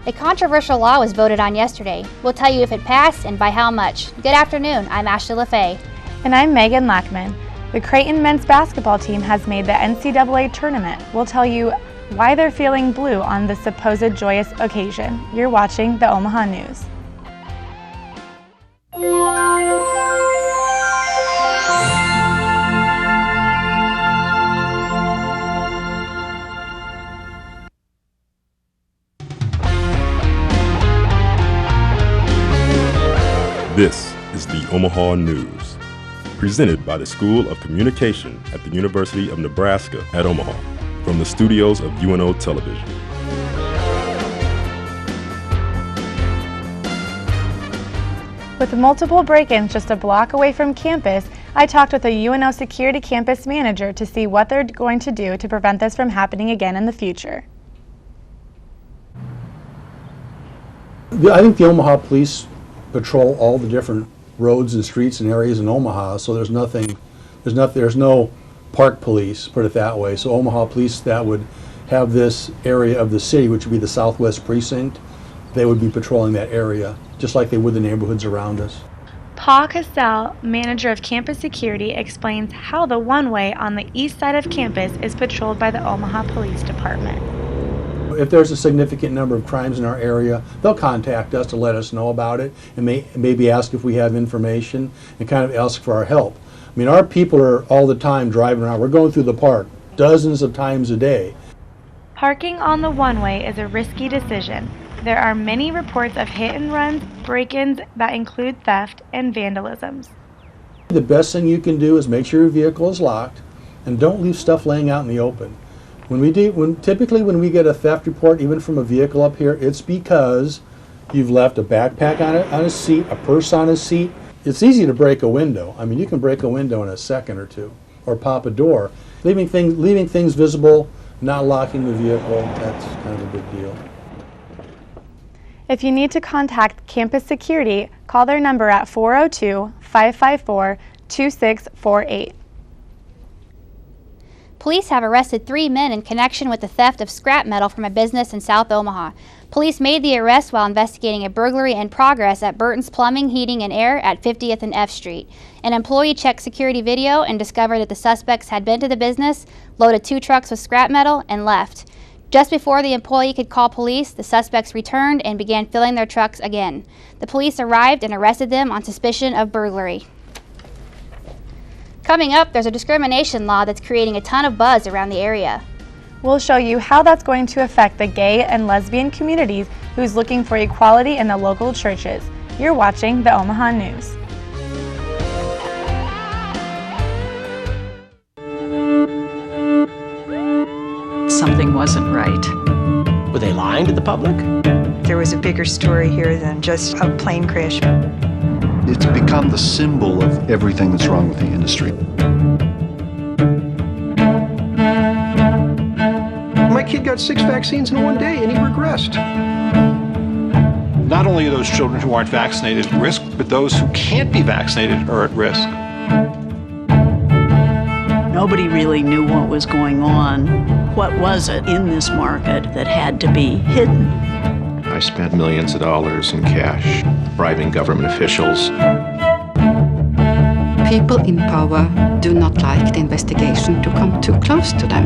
A controversial law was voted on yesterday. We'll tell you if it passed and by how much. Good afternoon, I'm Ashley LaFay. And I'm Megan Lackman. The Creighton men's basketball team has made the NCAA tournament. We'll tell you why they're feeling blue on this supposed joyous occasion. You're watching the Omaha News. This is the Omaha News, presented by the School of Communication at the University of Nebraska at Omaha, from the studios of UNO Television. With multiple break-ins just a block away from campus, I talked with a UNO security campus manager to see what they're going to do to prevent this from happening again in the future. I think the Omaha Police patrol all the different roads and streets and areas in Omaha, so there's no park police, put it that way. So Omaha Police that would have this area of the city, which would be the Southwest Precinct, they would be patrolling that area, just like they would the neighborhoods around us. Paul Castell, manager of campus security, explains how the one-way on the east side of campus is patrolled by the Omaha Police Department. If there's a significant number of crimes in our area, they'll contact us to let us know about it and maybe ask if we have information and kind of ask for our help. I mean, our people are all the time driving around. We're going through the park dozens of times a day. Parking on the one-way is a risky decision. There are many reports of hit and runs, break-ins that include theft and vandalisms. The best thing you can do is make sure your vehicle is locked and don't leave stuff laying out in the open. Typically when we get a theft report, even from a vehicle up here, it's because you've left a backpack on a seat, a purse on a seat. It's easy to break a window. I mean, you can break a window in a second or two, or pop a door. Leaving things visible, not locking the vehicle, that's kind of a big deal. If you need to contact campus security, call their number at 402-554-2648. Police have arrested 3 men in connection with the theft of scrap metal from a business in South Omaha. Police made the arrest while investigating a burglary in progress at Burton's Plumbing, Heating, and Air at 50th and F Street. An employee checked security video and discovered that the suspects had been to the business, loaded 2 trucks with scrap metal, and left. Just before the employee could call police, the suspects returned and began filling their trucks again. The police arrived and arrested them on suspicion of burglary. Coming up, there's a discrimination law that's creating a ton of buzz around the area. We'll show you how that's going to affect the gay and lesbian communities who's looking for equality in the local churches. You're watching the Omaha News. Something wasn't right. Were they lying to the public? There was a bigger story here than just a plane crash. It's become the symbol of everything that's wrong with the industry. My kid got 6 vaccines in one day and he regressed. Not only are those children who aren't vaccinated at risk, but those who can't be vaccinated are at risk. Nobody really knew what was going on. What was it in this market that had to be hidden? I spent millions of dollars in cash, bribing government officials. People in power do not like the investigation to come too close to them.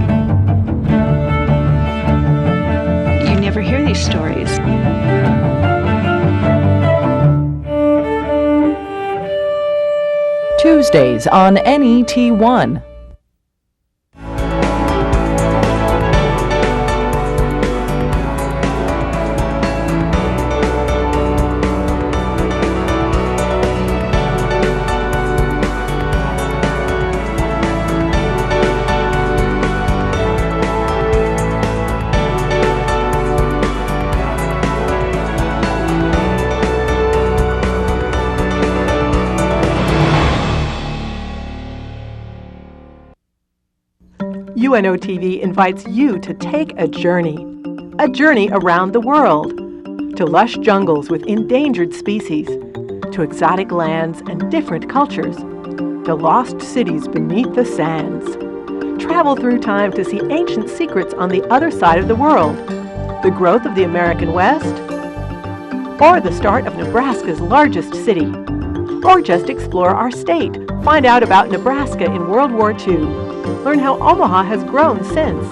You never hear these stories. Tuesdays on NET1. UNO TV invites you to take a journey around the world, to lush jungles with endangered species, to exotic lands and different cultures, to lost cities beneath the sands. Travel through time to see ancient secrets on the other side of the world, the growth of the American West, or the start of Nebraska's largest city. Or just explore our state. Find out about Nebraska in World War II. Learn how Omaha has grown since.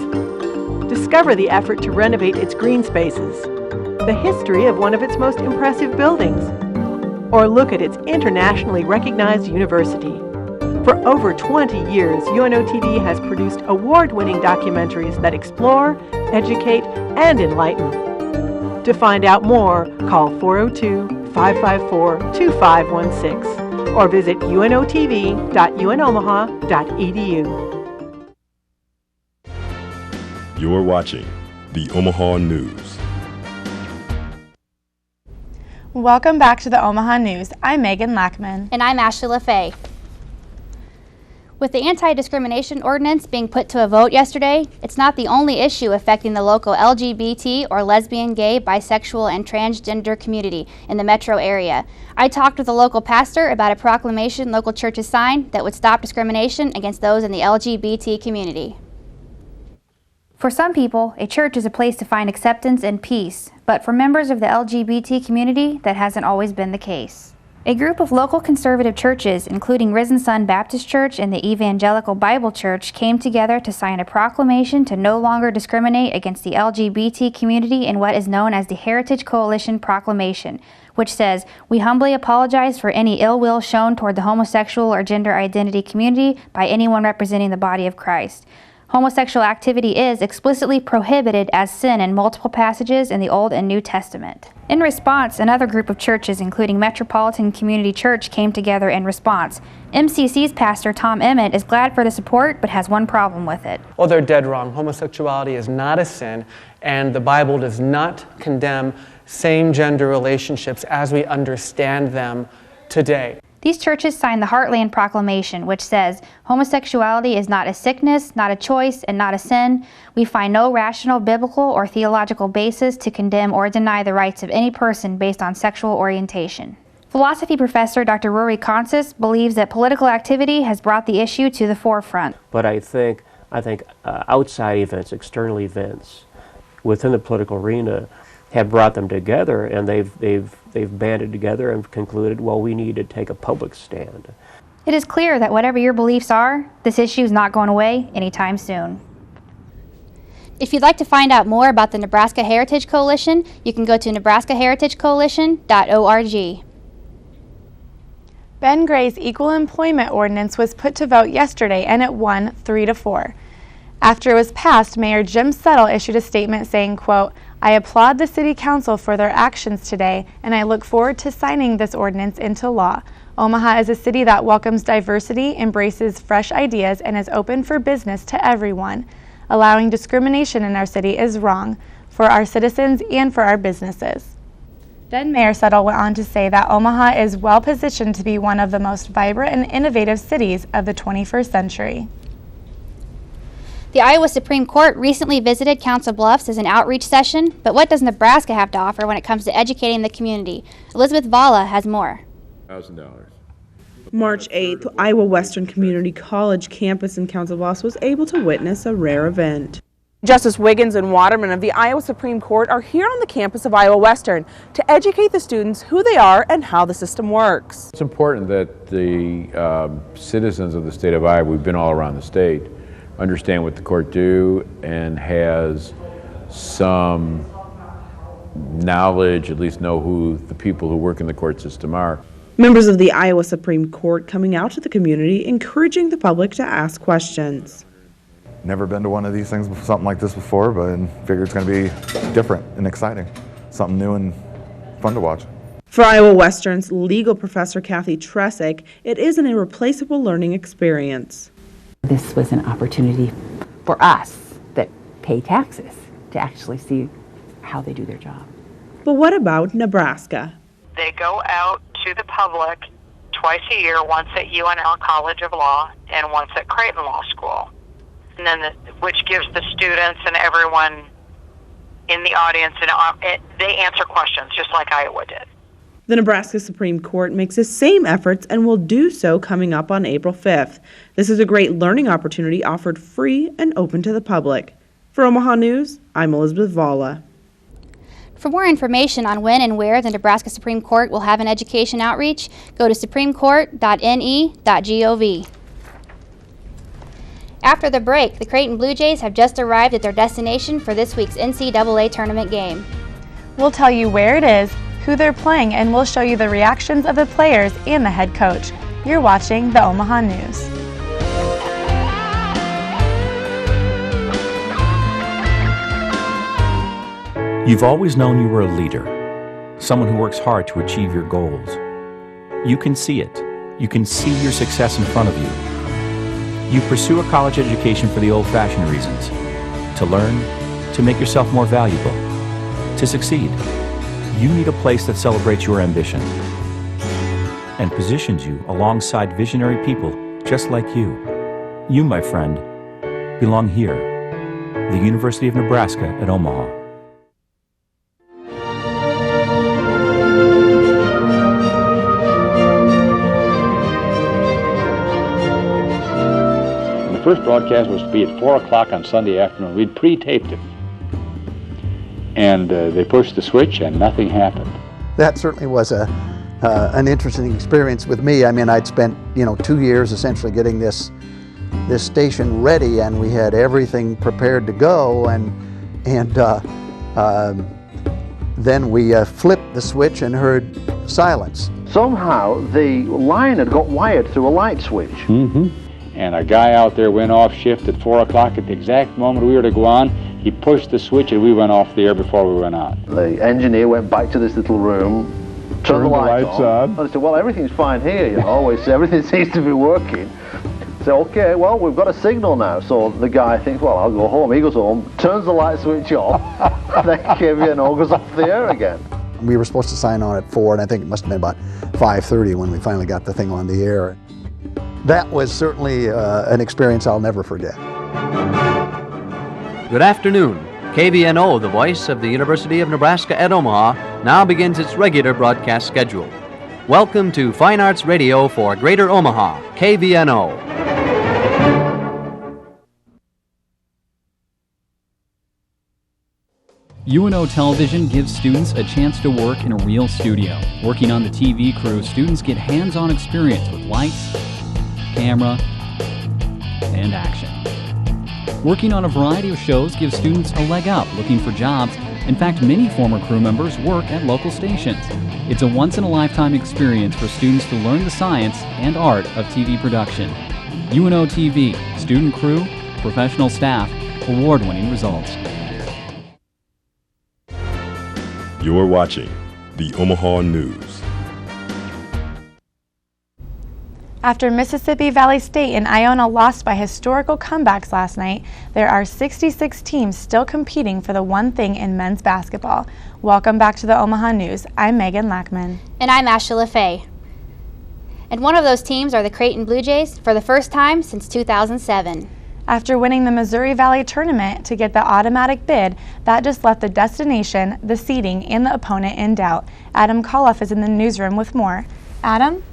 Discover the effort to renovate its green spaces, the history of one of its most impressive buildings, or look at its internationally recognized university. For over 20 years, UNO-TV has produced award-winning documentaries that explore, educate, and enlighten. To find out more, call 402-554-2516 or visit unotv.unomaha.edu. You're watching the Omaha News. Welcome back to the Omaha News. I'm Megan Lackman. And I'm Ashley LaFay. With the anti-discrimination ordinance being put to a vote yesterday, it's not the only issue affecting the local LGBT or lesbian, gay, bisexual, and transgender community in the metro area. I talked with a local pastor about a proclamation local churches signed that would stop discrimination against those in the LGBT community. For some people, a church is a place to find acceptance and peace, but for members of the LGBT community, that hasn't always been the case. A group of local conservative churches, including Risen Sun Baptist Church and the Evangelical Bible Church, came together to sign a proclamation to no longer discriminate against the LGBT community in what is known as the Heritage Coalition Proclamation, which says, "We humbly apologize for any ill will shown toward the homosexual or gender identity community by anyone representing the body of Christ. Homosexual activity is explicitly prohibited as sin in multiple passages in the Old and New Testament." In response, another group of churches, including Metropolitan Community Church, came together in response. MCC's pastor, Tom Emmett, is glad for the support, but has one problem with it. Well, they're dead wrong. Homosexuality is not a sin, and the Bible does not condemn same-gender relationships as we understand them today. These churches signed the Heartland Proclamation, which says, "Homosexuality is not a sickness, not a choice, and not a sin. We find no rational, biblical, or theological basis to condemn or deny the rights of any person based on sexual orientation." Philosophy professor Dr. Rory Consis believes that political activity has brought the issue to the forefront. But I think outside events, external events within the political arena have brought them together, and they've banded together and concluded, well, we need to take a public stand. It is clear that whatever your beliefs are, this issue is not going away anytime soon. If you'd like to find out more about the Nebraska Heritage Coalition, you can go to nebraskaheritagecoalition.org. Ben Gray's Equal Employment Ordinance was put to vote yesterday, and it won 3-4. After it was passed, Mayor Jim Settle issued a statement saying, quote, "I applaud the City Council for their actions today, and I look forward to signing this ordinance into law. Omaha is a city that welcomes diversity, embraces fresh ideas, and is open for business to everyone. Allowing discrimination in our city is wrong for our citizens and for our businesses." Then Mayor Settle went on to say that Omaha is well positioned to be one of the most vibrant and innovative cities of the 21st century. The Iowa Supreme Court recently visited Council Bluffs as an outreach session, but what does Nebraska have to offer when it comes to educating the community? Elizabeth Valla has more. $1,000. March 8th, Iowa Western Community College campus in Council Bluffs was able to witness a rare event. Justice Wiggins and Waterman of the Iowa Supreme Court are here on the campus of Iowa Western to educate the students who they are and how the system works. It's important that the citizens of the state of Iowa, we've been all around the state, understand what the court do and has some knowledge, at least know who the people who work in the court system are. Members of the Iowa Supreme Court coming out to the community, encouraging the public to ask questions. Never been to one of these things, something like this before, but I figure it's going to be different and exciting. Something new and fun to watch. For Iowa Western's legal professor Kathy Tresick, it is an irreplaceable learning experience. This was an opportunity for us that pay taxes to actually see how they do their job. But what about Nebraska? They go out to the public twice a year, once at UNL College of Law and once at Creighton Law School, and then which gives the students and everyone in the audience, and they answer questions just like Iowa did. The Nebraska Supreme Court makes the same efforts and will do so coming up on April 5th. This is a great learning opportunity offered free and open to the public. For Omaha News, I'm Elizabeth Valla. For more information on when and where the Nebraska Supreme Court will have an education outreach, go to supremecourt.ne.gov. After the break, the Creighton Blue Jays have just arrived at their destination for this week's NCAA tournament game. We'll tell you where it is, who they're playing, and we'll show you the reactions of the players and the head coach. You're watching the Omaha News. You've always known you were a leader, someone who works hard to achieve your goals. You can see it. You can see your success in front of you. You pursue a college education for the old-fashioned reasons, to learn, to make yourself more valuable, to succeed. You need a place that celebrates your ambition and positions you alongside visionary people just like you. You, my friend, belong here, the University of Nebraska at Omaha. The first broadcast was to be at 4 o'clock on Sunday afternoon. We'd pre-taped it. And they pushed the switch and nothing happened. That certainly was an interesting experience with me. I mean, I'd spent 2 years essentially getting this station ready, and we had everything prepared to go, and then we flipped the switch and heard silence. Somehow the line had got wired through a light switch. Mm-hmm. And a guy out there went off shift at 4 o'clock at the exact moment we were to go on. He pushed the switch and we went off the air before we went on. The engineer went back to this little room, turned the lights on. And I said, well, everything's fine here, everything seems to be working. So, okay, well, we've got a signal now. So the guy thinks, well, I'll go home. He goes home, turns the light switch off, and then KVNO goes off the air again. We were supposed to sign on at 4, and I think it must have been about 5:30 when we finally got the thing on the air. That was certainly an experience I'll never forget. Good afternoon. KVNO, the voice of the University of Nebraska at Omaha, now begins its regular broadcast schedule. Welcome to Fine Arts Radio for Greater Omaha, KVNO. UNO Television gives students a chance to work in a real studio. Working on the TV crew, students get hands-on experience with lights, camera, and action. Working on a variety of shows gives students a leg up looking for jobs. In fact, many former crew members work at local stations. It's a once-in-a-lifetime experience for students to learn the science and art of TV production. UNO TV, student crew, professional staff, award-winning results. You're watching the Omaha News. After Mississippi Valley State and Iona lost by historical comebacks last night, there are 66 teams still competing for the one thing in men's basketball. Welcome back to the Omaha News. I'm Megan Lackman. And I'm Ashley LaFay. And one of those teams are the Creighton Blue Jays for the first time since 2007. After winning the Missouri Valley tournament to get the automatic bid, that just left the destination, the seeding, and the opponent in doubt. Adam Koloff is in the newsroom with more. Adam?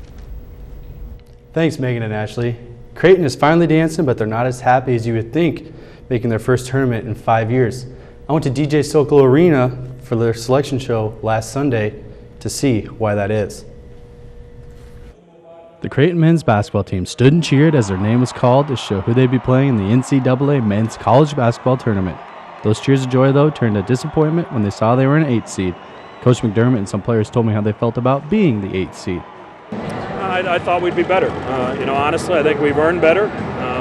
Thanks, Megan and Ashley. Creighton is finally dancing, but they're not as happy as you would think, making their first tournament in 5 years. I went to DJ Sokol Arena for their selection show last Sunday to see why that is. The Creighton men's basketball team stood and cheered as their name was called to show who they'd be playing in the NCAA men's college basketball tournament. Those cheers of joy, though, turned to disappointment when they saw they were an 8th seed. Coach McDermott and some players told me how they felt about being the 8th seed. I thought we'd be better. Honestly, I think we've earned better.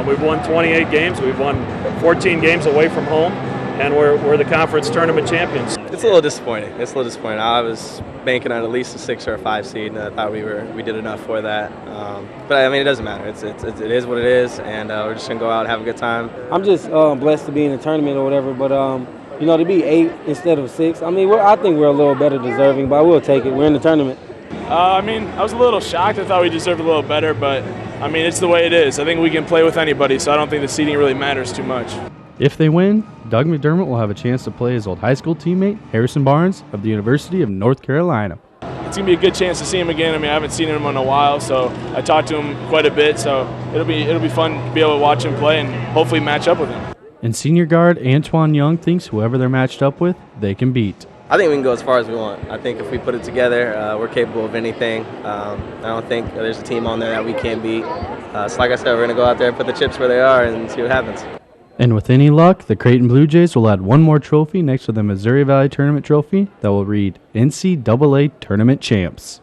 We've won 28 games. We've won 14 games away from home, and we're the conference tournament champions. It's a little disappointing. I was banking on at least a 6 or a 5 seed, and I thought we did enough for that. But I mean, it doesn't matter. It is what it is, and we're just gonna go out and have a good time. I'm just blessed to be in the tournament or whatever, but to be 8 instead of 6. I mean, I think we're a little better deserving, but we'll take it. We're in the tournament. I was a little shocked. I thought we deserved a little better, but it's the way it is. I think we can play with anybody, so I don't think the seeding really matters too much. If they win, Doug McDermott will have a chance to play his old high school teammate, Harrison Barnes, of the University of North Carolina. It's going to be a good chance to see him again. I haven't seen him in a while, so I talked to him quite a bit, so it'll be fun to be able to watch him play and hopefully match up with him. And senior guard Antoine Young thinks whoever they're matched up with, they can beat. I think we can go as far as we want. I think if we put it together, we're capable of anything. I don't think there's a team on there that we can't beat. So like I said, we're going to go out there, put the chips where they are, and see what happens. And with any luck, the Creighton Blue Jays will add one more trophy next to the Missouri Valley Tournament trophy that will read NCAA Tournament Champs.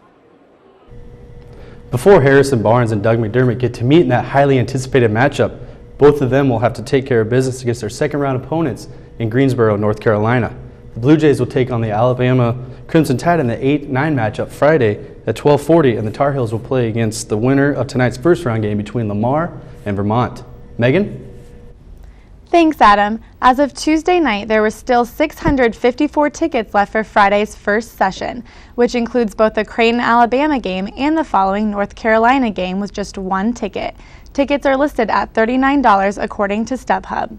Before Harrison Barnes and Doug McDermott get to meet in that highly anticipated matchup, both of them will have to take care of business against their second-round opponents in Greensboro, North Carolina. The Blue Jays will take on the Alabama Crimson Tide in the 8-9 matchup Friday at 12:40, and the Tar Heels will play against the winner of tonight's first-round game between Lamar and Vermont. Megan? Thanks, Adam. As of Tuesday night, there were still 654 tickets left for Friday's first session, which includes both the Creighton, Alabama game and the following North Carolina game with just one ticket. Tickets are listed at $39 according to StubHub.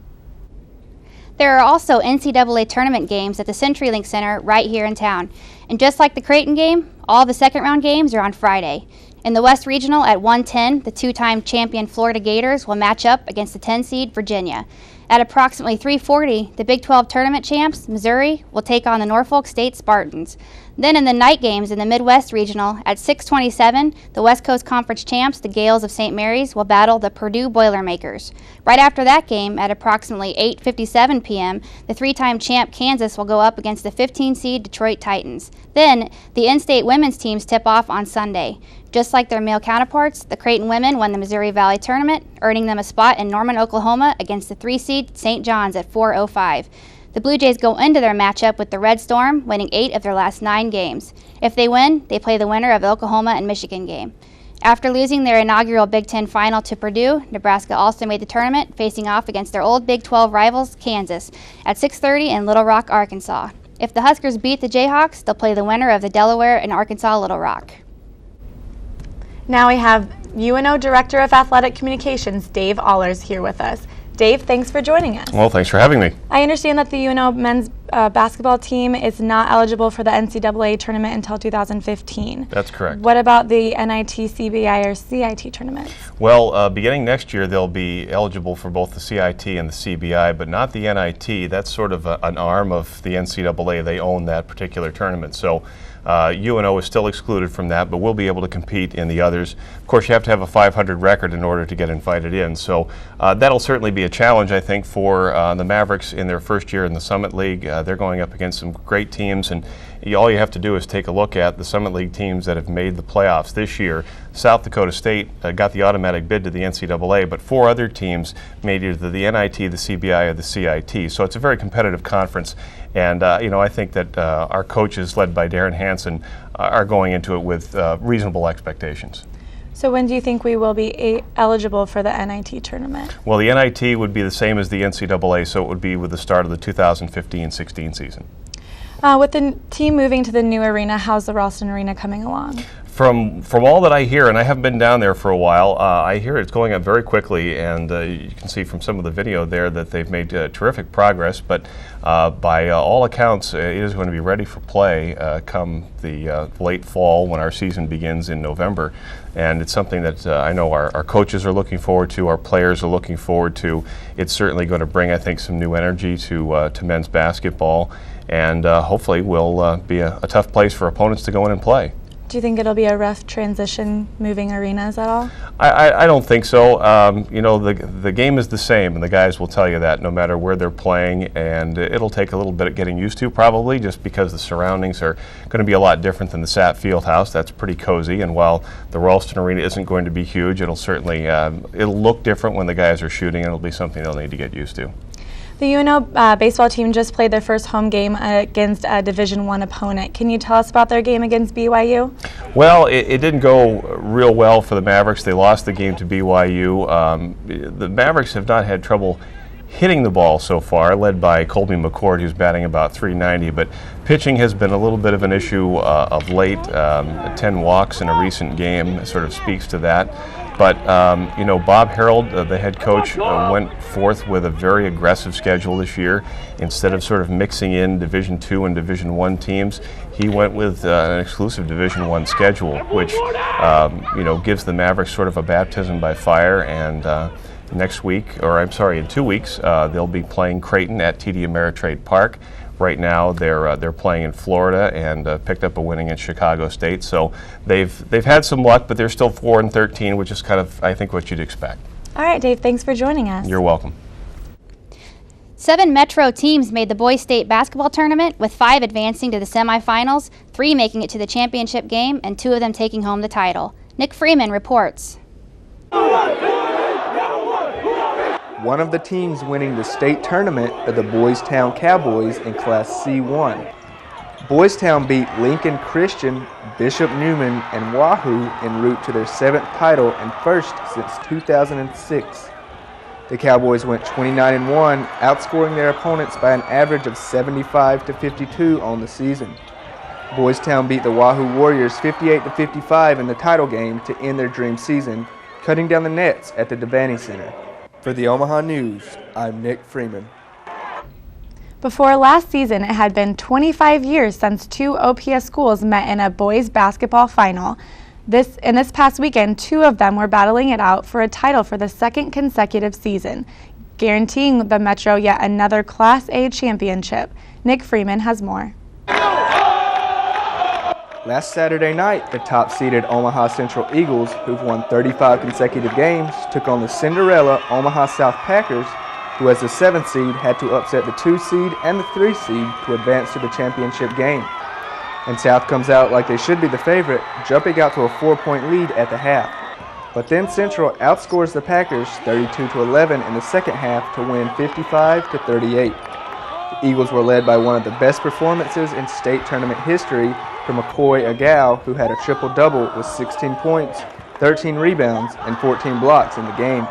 There are also NCAA tournament games at the CenturyLink Center right here in town. And just like the Creighton game, all the second-round games are on Friday. In the West Regional at 1:10, the two-time champion Florida Gators will match up against the 10-seed Virginia. At approximately 3:40, the Big 12 tournament champs, Missouri, will take on the Norfolk State Spartans. Then in the night games in the Midwest Regional, at 6:27, the West Coast Conference champs, the Gales of St. Mary's, will battle the Purdue Boilermakers. Right after that game, at approximately 8:57 p.m., the three-time champ Kansas will go up against the 15-seed Detroit Titans. Then, the in-state women's teams tip off on Sunday. Just like their male counterparts, the Creighton women won the Missouri Valley Tournament, earning them a spot in Norman, Oklahoma against the 3-seed St. John's at 4:05. The Blue Jays go into their matchup with the Red Storm, winning 8 of their last 9 games. If they win, they play the winner of the Oklahoma and Michigan game. After losing their inaugural Big Ten final to Purdue, Nebraska also made the tournament, facing off against their old Big 12 rivals, Kansas, at 6:30 in Little Rock, Arkansas. If the Huskers beat the Jayhawks, they'll play the winner of the Delaware and Arkansas Little Rock. Now we have UNO Director of Athletic Communications, Dave Allers, here with us. Dave, thanks for joining us. Well, thanks for having me. I understand that the UNO men's basketball team is not eligible for the NCAA tournament until 2015. That's correct. What about the NIT, CBI, or CIT tournaments? Well, beginning next year, they'll be eligible for both the CIT and the CBI, but not the NIT. That's sort of an arm of the NCAA. They own that particular tournament. So UNO is still excluded from that, but we'll be able to compete in the others. Of course, you have to have a 500 record in order to get invited in. So that'll certainly be a challenge, I think, for the Mavericks in their first year in the Summit League. They're going up against some great teams, and all you have to do is take a look at the Summit League teams that have made the playoffs this year. South Dakota State got the automatic bid to the NCAA, but 4 other teams made either the NIT, the CBI, or the CIT. So it's a very competitive conference. And, I think that our coaches, led by Darren Hansen, are going into it with reasonable expectations. So when do you think we will be eligible for the NIT tournament? Well, the NIT would be the same as the NCAA, so it would be with the start of the 2015-16 season. With the team moving to the new arena, how's the Ralston Arena coming along? From all that I hear, and I haven't been down there for a while, I hear it's going up very quickly, and you can see from some of the video there that they've made terrific progress, but by all accounts, it is going to be ready for play come the late fall when our season begins in November. And it's something that I know our coaches are looking forward to, our players are looking forward to. It's certainly going to bring, I think, some new energy to men's basketball, and hopefully will be a tough place for opponents to go in and play. Do you think it'll be a rough transition moving arenas at all? I don't think so. The game is the same, and the guys will tell you that no matter where they're playing, and it'll take a little bit of getting used to probably, just because the surroundings are going to be a lot different than the SAP Fieldhouse. That's pretty cozy, and while the Ralston Arena isn't going to be huge, it'll certainly it'll look different when the guys are shooting, and it'll be something they'll need to get used to. The UNO baseball team just played their first home game against a Division I opponent. Can you tell us about their game against BYU? Well, it didn't go real well for the Mavericks. They lost the game to BYU. The Mavericks have not had trouble hitting the ball so far, led by Colby McCord, who's batting about .390, but pitching has been a little bit of an issue of late. 10 walks in a recent game sort of speaks to that. But, Bob Harold, the head coach, went forth with a very aggressive schedule this year. Instead of sort of mixing in Division II and Division I teams, he went with an exclusive Division I schedule, which, gives the Mavericks sort of a baptism by fire. And in 2 weeks, they'll be playing Creighton at TD Ameritrade Park. right now. They're playing in Florida and picked up a win against Chicago State. So they've had some luck, but they're still 4-13, which is kind of, I think, what you'd expect. All right, Dave, thanks for joining us. You're welcome. 7 Metro teams made the boys state basketball tournament, with 5 advancing to the semifinals, 3 making it to the championship game, and 2 of them taking home the title. Nick Freeman reports. One of the teams winning the state tournament are the Boys Town Cowboys in Class C1. Boys Town beat Lincoln Christian, Bishop Newman, and Wahoo en route to their 7th title and first since 2006. The Cowboys went 29-1, outscoring their opponents by an average of 75-52 on the season. Boys Town beat the Wahoo Warriors 58-55 in the title game to end their dream season, cutting down the nets at the Devaney Center. For the Omaha News, I'm Nick Freeman. Before last season, it had been 25 years since 2 OPS schools met in a boys basketball final. This past weekend, 2 of them were battling it out for a title for the 2nd consecutive season, guaranteeing the Metro yet another Class A championship. Nick Freeman has more. Last Saturday night, the top-seeded Omaha Central Eagles, who've won 35 consecutive games, took on the Cinderella Omaha South Packers, who as the 7th seed had to upset the 2 seed and the 3 seed to advance to the championship game. And South comes out like they should be the favorite, jumping out to a 4-point lead at the half. But then Central outscores the Packers 32-11 in the second half to win 55-38. The Eagles were led by one of the best performances in state tournament history from McCoy Agau, who had a triple-double with 16 points, 13 rebounds, and 14 blocks in the game.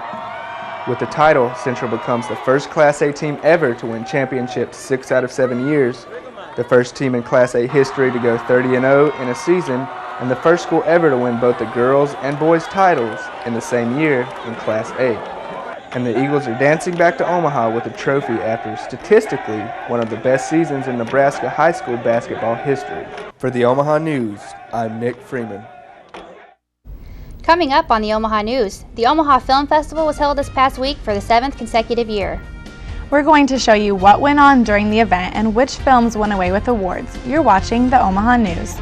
With the title, Central becomes the first Class A team ever to win championships 6 out of 7 years, the first team in Class A history to go 30-0 in a season, and the first school ever to win both the girls' and boys' titles in the same year in Class A. And the Eagles are dancing back to Omaha with a trophy after statistically one of the best seasons in Nebraska high school basketball history. For the Omaha News, I'm Nick Freeman. Coming up on the Omaha News, the Omaha Film Festival was held this past week for the 7th consecutive year. We're going to show you what went on during the event and which films went away with awards. You're watching the Omaha News.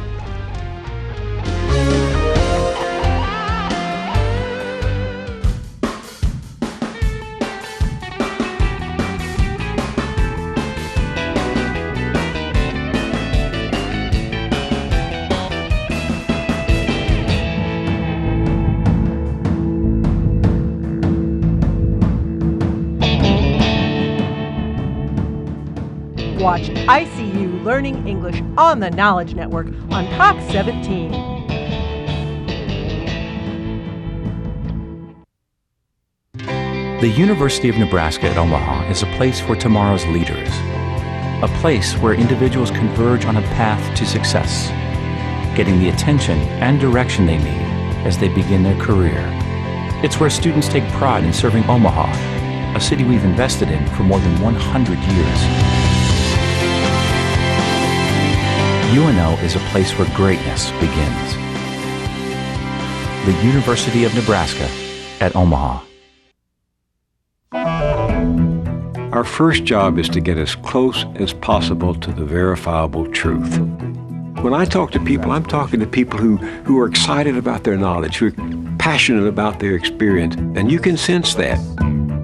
Watch ICU Learning English on the Knowledge Network on Cox 17. The University of Nebraska at Omaha is a place for tomorrow's leaders, a place where individuals converge on a path to success, getting the attention and direction they need as they begin their career. It's where students take pride in serving Omaha, a city we've invested in for more than 100 years. UNO is a place where greatness begins. The University of Nebraska at Omaha. Our first job is to get as close as possible to the verifiable truth. When I talk to people, I'm talking to people who are excited about their knowledge, who are passionate about their experience, and you can sense that.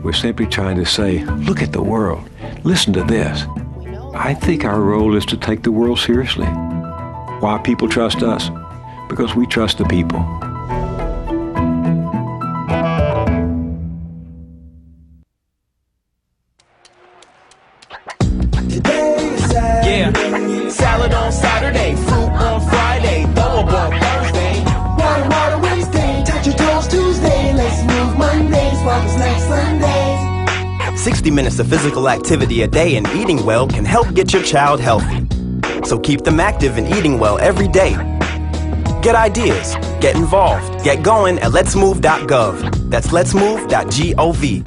We're simply trying to say, look at the world, listen to this. I think our role is to take the world seriously. Why people trust us? Because we trust the people. Yeah, salad on Saturday, fruit on Friday, throw a ball Thursday. Water Wednesday, touch your toes Tuesday, let's move Monday, sparkles next Sunday. 60 minutes of physical activity a day and eating well can help get your child healthy. So keep them active and eating well every day. Get ideas, get involved, get going at letsmove.gov. That's letsmove.gov.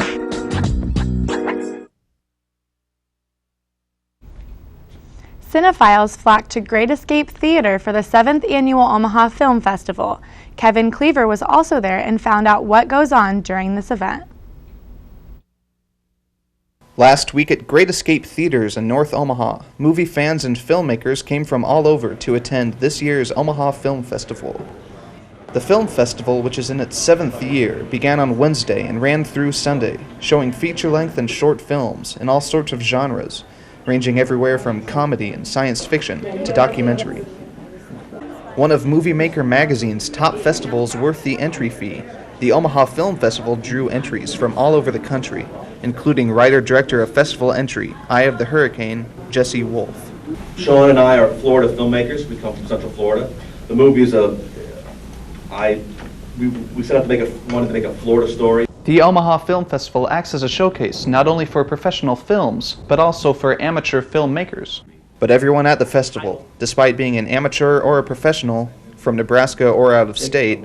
Cinephiles flocked to Great Escape Theater for the 7th Annual Omaha Film Festival. Kevin Cleaver was also there and found out what goes on during this event. Last week at Great Escape Theaters in North Omaha, movie fans and filmmakers came from all over to attend this year's Omaha Film Festival. The film festival, which is in its 7th year, began on Wednesday and ran through Sunday, showing feature-length and short films in all sorts of genres, ranging everywhere from comedy and science fiction to documentary. One of Movie Maker magazine's top festivals worth the entry fee, the Omaha Film Festival drew entries from all over the country, including writer-director of festival entry, Eye of the Hurricane, Jesse Wolfe. Sean and I are Florida filmmakers. We come from Central Florida. The movie is we set out to wanted to make a Florida story. The Omaha Film Festival acts as a showcase not only for professional films, but also for amateur filmmakers. But everyone at the festival, despite being an amateur or a professional, from Nebraska or out of state,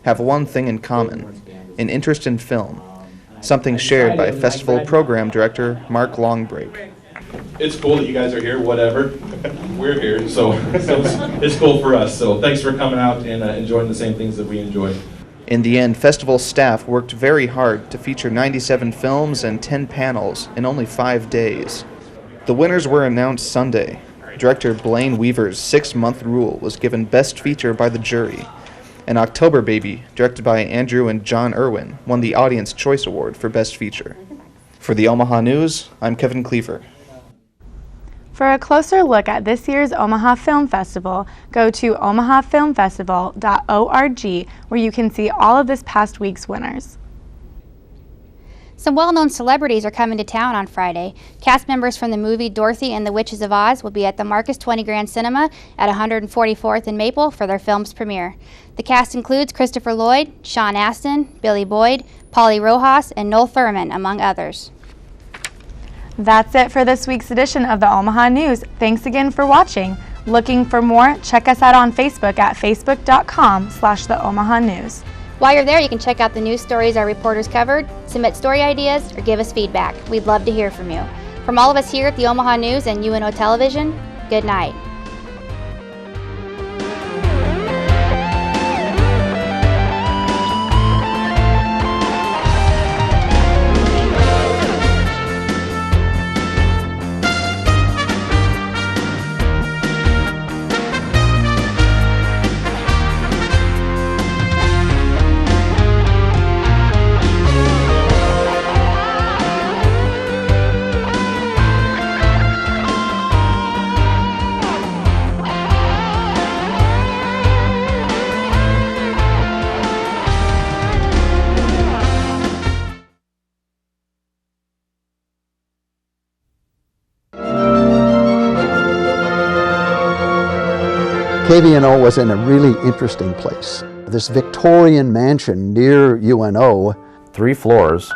have one thing in common: an interest in film, something shared by festival program director Mark Longbreak. It's cool that you guys are here, whatever. We're here, so it's cool for us. So thanks for coming out and enjoying the same things that we enjoy. In the end, festival staff worked very hard to feature 97 films and 10 panels in only 5 days. The winners were announced Sunday. Director Blaine Weaver's 6-month Rule was given Best Feature by the jury, and October Baby, directed by Andrew and John Irwin, won the Audience Choice Award for Best Feature. For the Omaha News, I'm Kevin Cleaver. For a closer look at this year's Omaha Film Festival, go to omahafilmfestival.org, where you can see all of this past week's winners. Some well-known celebrities are coming to town on Friday. Cast members from the movie Dorothy and the Witches of Oz will be at the Marcus 20 Grand Cinema at 144th and Maple for their film's premiere. The cast includes Christopher Lloyd, Sean Astin, Billy Boyd, Polly Rojas, and Noel Thurman, among others. That's it for this week's edition of the Omaha News. Thanks again for watching. Looking for more? Check us out on Facebook at facebook.com/theomahanews. While you're there, you can check out the news stories our reporters covered, submit story ideas, or give us feedback. We'd love to hear from you. From all of us here at the Omaha News and UNO Television, good night. KVNO was in a really interesting place. This Victorian mansion near UNO. 3 floors.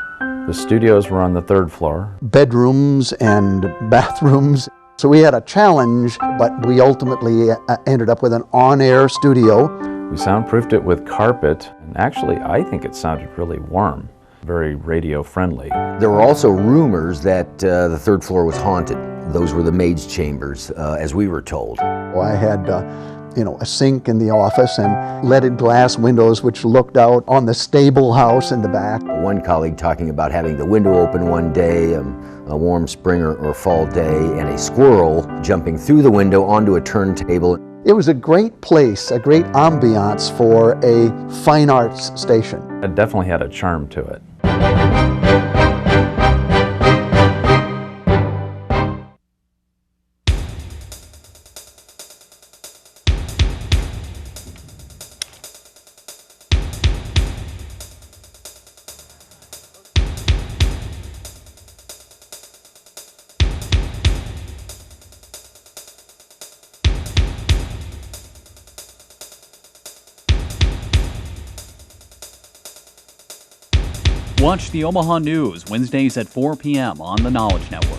The studios were on the 3rd floor. Bedrooms and bathrooms. So we had a challenge, but we ultimately ended up with an on-air studio. We soundproofed it with carpet, and actually I think it sounded really warm, very radio friendly. There were also rumors that the 3rd floor was haunted. Those were the maid's chambers, as we were told. I had a sink in the office and leaded glass windows which looked out on the stable house in the back. One colleague talking about having the window open one day, a warm spring or fall day, and a squirrel jumping through the window onto a turntable. It was a great place, a great ambiance for a fine arts station. It definitely had a charm to it. Watch the Omaha News Wednesdays at 4 p.m. on the Knowledge Network.